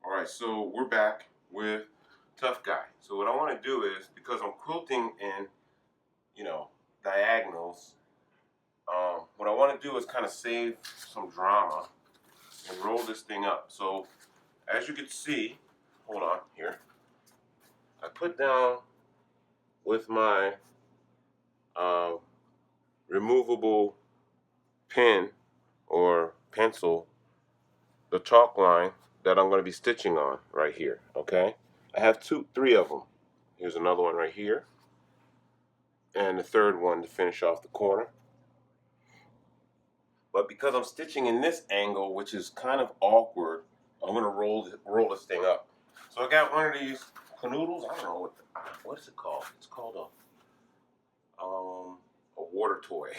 Alright, so we're back with Tough Guy. So what I want to do is, because I'm quilting in, diagonals, what I want to do is kind of save some drama and roll this thing up. So as you can see, hold on here, I put down with my removable pen or pencil the chalk line that I'm going to be stitching on right here, okay? I have three of them. Here's another one right here, and the third one to finish off the corner. But because I'm stitching in this angle, which is kind of awkward, I'm going to roll this thing up. So I got one of these Canoodles. I don't know what is it called. It's called a water toy.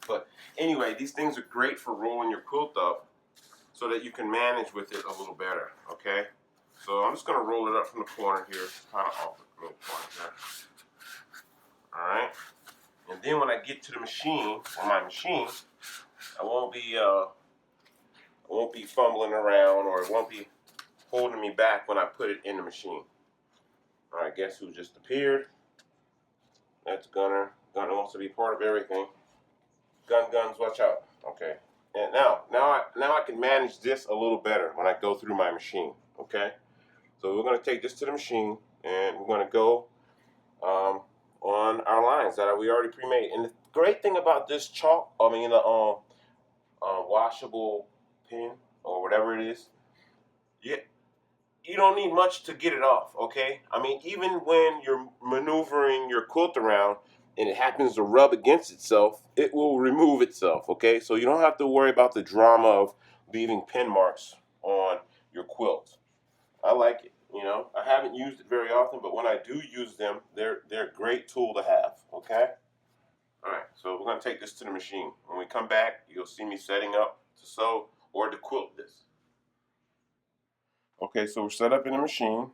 But anyway, these things are great for rolling your quilt up so that you can manage with it a little better, okay? So I'm just going to roll it up from the corner here. It's kind of awkward from the corner here. Alright? And then when I get to the machine, on my machine, I won't be fumbling around, or it won't be holding me back when I put it in the machine. Alright, guess who just appeared? That's Gunner. Gunner wants to be part of everything. Guns, watch out. Okay. And now I can manage this a little better when I go through my machine. Okay. So we're going to take this to the machine, and we're going to go on our lines that we already pre-made. And the great thing about this chalk, the washable pen or whatever it is, you don't need much to get it off. Okay. I mean, even when you're maneuvering your quilt around and it happens to rub against itself, it will remove itself, okay? So you don't have to worry about the drama of leaving pen marks on your quilt. I like it, I haven't used it very often, but when I do use them, they're a great tool to have, okay? All right, so we're going to take this to the machine. When we come back, you'll see me setting up to sew or to quilt this. Okay, so we're set up in the machine.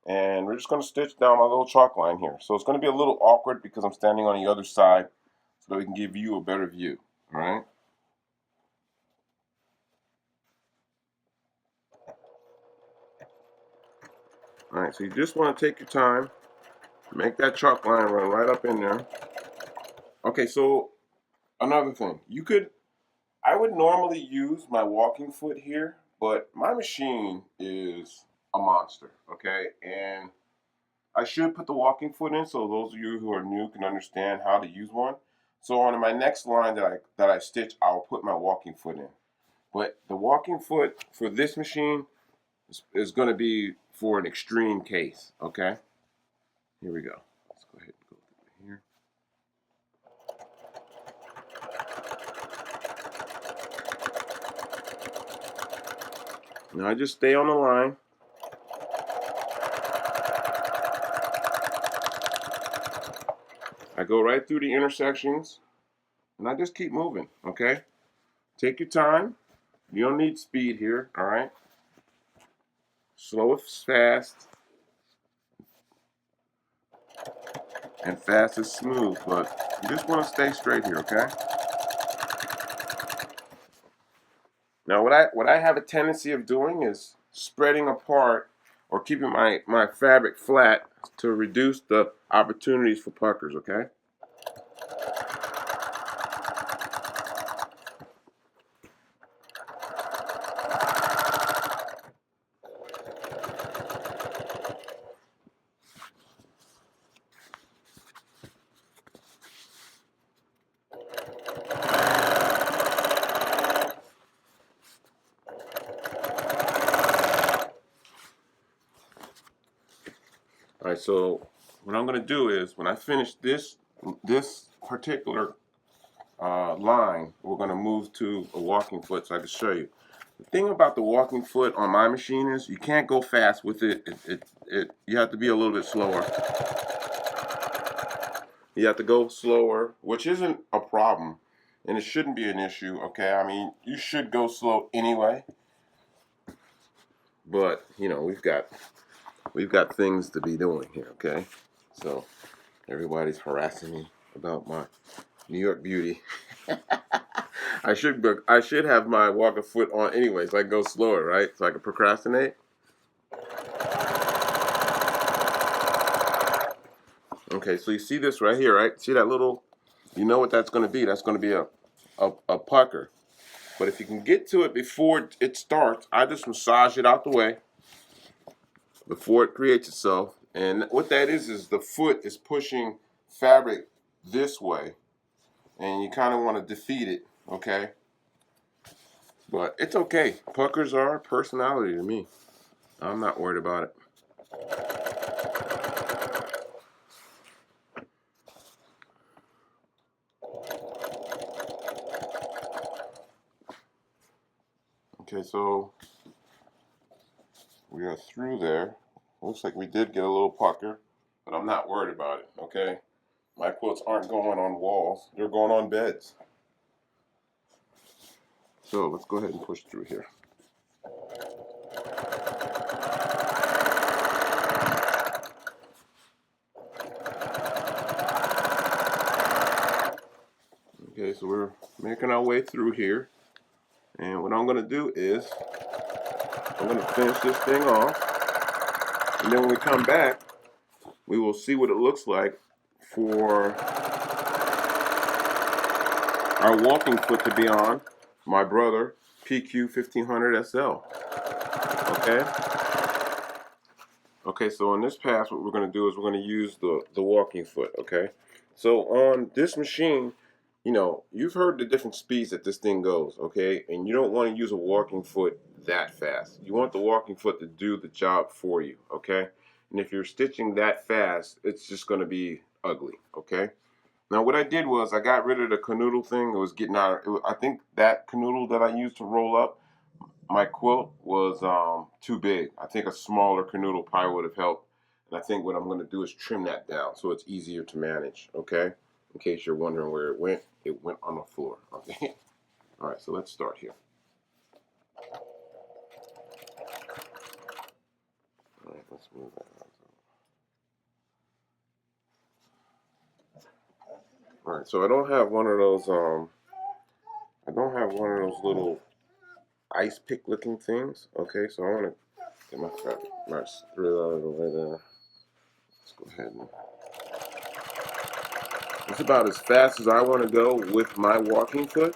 And we're just going to stitch down my little chalk line here. So it's going to be a little awkward because I'm standing on the other side so that we can give you a better view. All right. All right, so you just want to take your time, make that chalk line run right up in there. Okay, so another thing. I would normally use my walking foot here, but my machine is a monster, okay? And I should put the walking foot in so those of you who are new can understand how to use one. So on my next line that I stitch, I'll put my walking foot in. But the walking foot for this machine is going to be for an extreme case, okay? Here we go. Let's go ahead and go through here. Now I just stay on the line. I go right through the intersections, and I just keep moving, okay? Take your time. You don't need speed here, all right? Slow is fast, and fast is smooth, but you just want to stay straight here, okay? Now, what I have a tendency of doing is spreading apart or keeping my fabric flat to reduce the opportunities for puckers, okay? All right, so what I'm going to do is when I finish this particular line, we're going to move to a walking foot so I can show you. The thing about the walking foot on my machine is you can't go fast with it. You have to be a little bit slower. You have to go slower, which isn't a problem, and it shouldn't be an issue, okay? I mean, you should go slow anyway, but, we've got things to be doing here, okay? So everybody's harassing me about my New York beauty. I should have my walking foot on anyway, so I can go slower, right? So I can procrastinate. Okay, so you see this right here, right? See that little, you know what that's going to be. That's going to be a pucker. But if you can get to it before it starts, I just massage it out the way before it creates itself. And what that is the foot is pushing fabric this way. And you kind of want to defeat it, okay? But it's okay. Puckers are a personality to me. I'm not worried about it. Okay, so we are through there. Looks like we did get a little pucker, but I'm not worried about it, okay? My quilts aren't going on walls, they're going on beds. So let's go ahead and push through here. Okay, so we're making our way through here. And what I'm going to do is, I'm going to finish this thing off. And then when we come back, we will see what it looks like for our walking foot to be on my brother PQ 1500 SL. Okay? Okay, so on this pass, what we're going to do is we're going to use the walking foot, okay? So on this machine, you know, you've heard the different speeds that this thing goes, okay? And you don't want to use a walking foot that fast. You want the walking foot to do the job for you, okay? And if you're stitching that fast, it's just going to be ugly, okay? Now what I did was I got rid of the canoodle thing. It was getting out of, I think that canoodle that I used to roll up my quilt was too big. I think a smaller canoodle probably would have helped. And I think what I'm going to do is trim that down so it's easier to manage, okay? In case you're wondering where it went on the floor, okay? All right, so let's start here. All right, let's move that around. All right, so I don't have one of those little ice pick looking things, okay? So I want to get my fabric, my thread out of the way there. Let's go ahead and, it's about as fast as I want to go with my walking foot.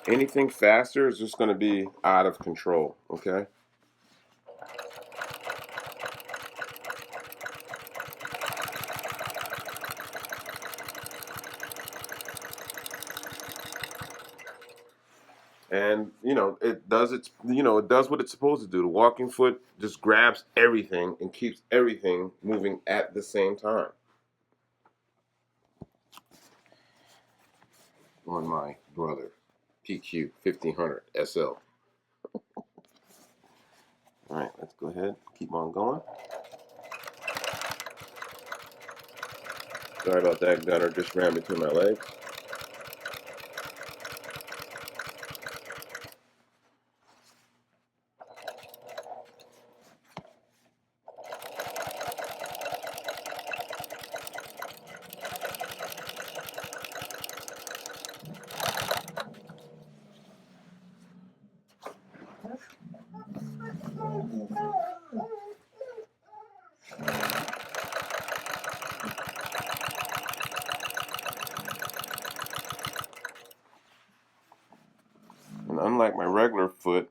Anything faster is just going to be out of control, okay? And you know, it does what it's supposed to do. The walking foot just grabs everything and keeps everything moving at the same time. On my brother PQ 1500 SL. All right, let's go ahead, keep on going. Sorry about that, gunner just ran between my legs. And unlike my regular foot,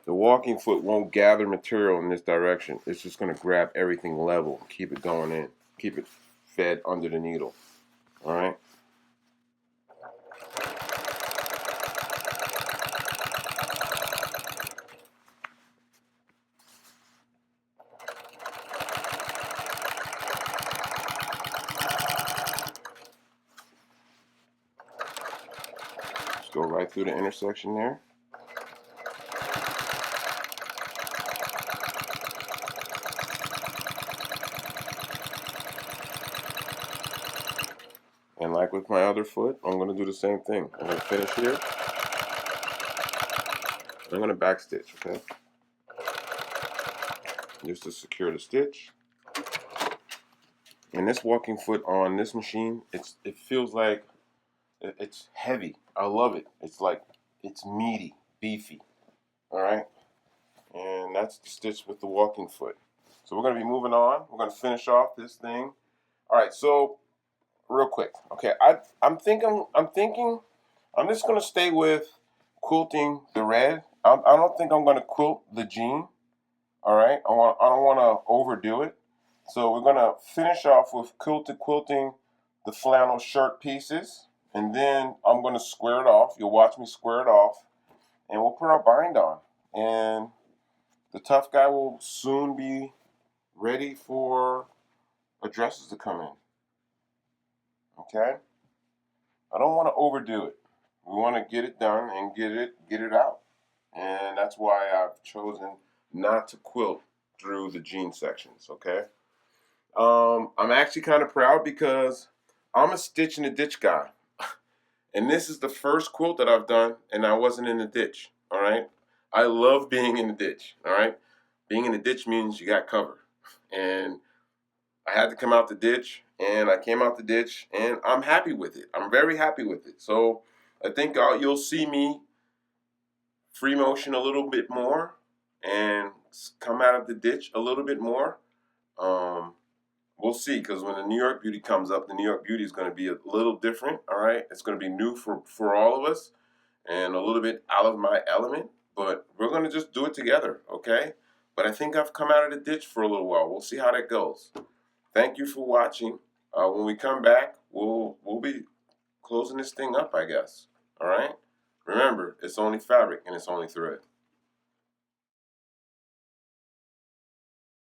the walking foot won't gather material in this direction. It's just going to grab everything level and keep it going in. Keep it fed under the needle. All right? Just go right through the intersection there. And like with my other foot, I'm going to do the same thing. I'm going to finish here. I'm going to back stitch, okay? Just to secure the stitch. And this walking foot on this machine, it feels like it's heavy. I love it. It's like it's meaty, beefy. All right, and that's the stitch with the walking foot. So we're gonna be moving on. We're gonna finish off this thing. All right, so real quick, okay. I'm thinking I'm just gonna stay with quilting the red. I don't think I'm gonna quilt the jean. All right, I don't want to overdo it. So we're gonna finish off with quilting the flannel shirt pieces, and then I'm gonna square it off. You'll watch me square it off, and we'll put our bind on. And the tough guy will soon be ready for addresses to come in. Okay? I don't want to overdo it. We want to get it done and get it out. And that's why I've chosen not to quilt through the jean sections, okay? I'm actually kind of proud because I'm a stitch in the ditch guy. And this is the first quilt that I've done and I wasn't in the ditch, all right? I love being in the ditch, all right? Being in the ditch means you got cover. And I had to come out the ditch, and I came out the ditch, and I'm happy with it. I'm very happy with it. So I think you'll see me free motion a little bit more and come out of the ditch a little bit more. We'll see, because when the New York Beauty comes up, the New York Beauty is going to be a little different, all right? It's going to be new for all of us and a little bit out of my element, but we're going to just do it together, okay? But I think I've come out of the ditch for a little while. We'll see how that goes. Thank you for watching. When we come back, we'll be closing this thing up, I guess. All right? Remember, it's only fabric and it's only thread.